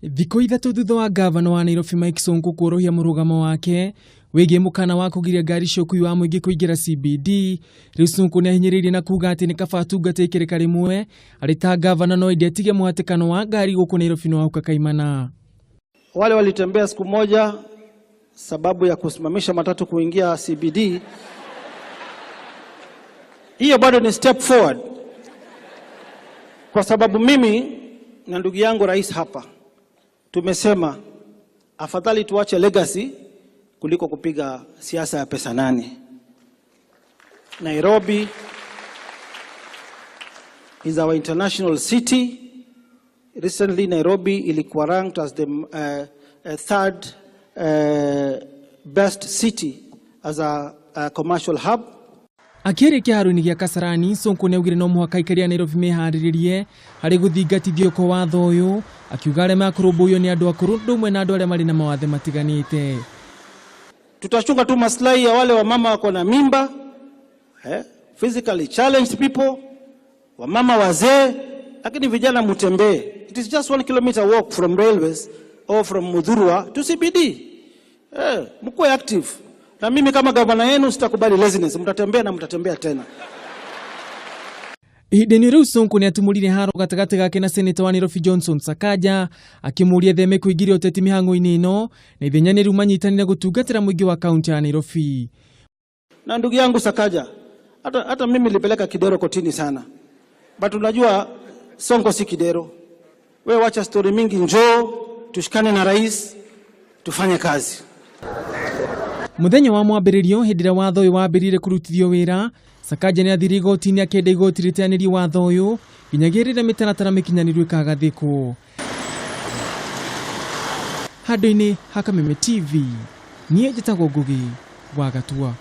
Thikũ ithatũ thutha wa Ngavana wa Nairobi Mike Sonko kuorohia mũrugamo wake wĩgiĩ mũkana wa kũgiria ngari cia ũkui wa muingi kũingĩra CBD, rĩu Sonko nĩahinyĩrĩirie na kuuga atĩ nĩ kaba atungate ikereka rĩmwe arĩ ta Ngavana no ĩndĩ atige muhatikano wa ngari gũkũ Nairobi no uhuke kaimana. Wale walitembea siku moja sababu ya kusimamisha matatu kuingia CBD, hiyo bado ni step forward, kwa sababu mimi na ndugu yangu rais hapa tumesema afadhali tuache legacy kuliko kupiga siasa ya pesa nane. Nairobi is our international city. Recently Nairobi ilikuwa ranked as the third best city as a commercial hub. Akĩaria kiharo-ini gĩa Kasarani, Sonko nĩaugire no muhaka aikari a Nairobi meharĩrĩrie harĩ gũthingatithio kwa watho ũyũ, akiuga arĩa makũrũmbũiyo nĩ andũ akũrũ ndũmwe na andũ arĩa marĩ na mawatho matiganĩte. Tutachunga tu maslahi ya wale wamama wako na mimba, physically challenged people, wamama wazee, lakini vijana mutembee. It is just 1 kilometer walk from railways or from Mudhurwa to CBD. Mkuwe active. Na mimi kama gavana yenu sitakubali laziness, mtatembea na mtatembea tena. Ihinda-inĩ rĩu Sonko niatumurire haro gatagatĩ gake na seneta wa Nairobi Johnson Sakaja, akĩmũria theme kũingĩria ũteti mihang'oini ĩno na ithenya nĩ rĩu manyitanĩre gũtungatĩra muingi wa kaunti ya Nairobi. Na ndugu yangu Sakaja, hata mimi nilipeleka kidero kotini sana. But unajua Sonko si kidero. Wewe wacha story mingi, njoo tushikane na rais tufanye kazi. Muthenya wa mwambĩrĩrio hĩndĩ ĩrĩa watho ũyũ wambĩrĩirie kũrutithio wĩra, Sakaja nĩathire igoti-inĩ akĩenda igoti rĩteanĩrie watho ũyũ nginyagia rĩrĩa mĩtaratara mĩkinyanĩru ĩkagathĩkwo. Handũ-inĩ ha Kameme TV, niĩ njĩtagwo Ngugi wa Gatua.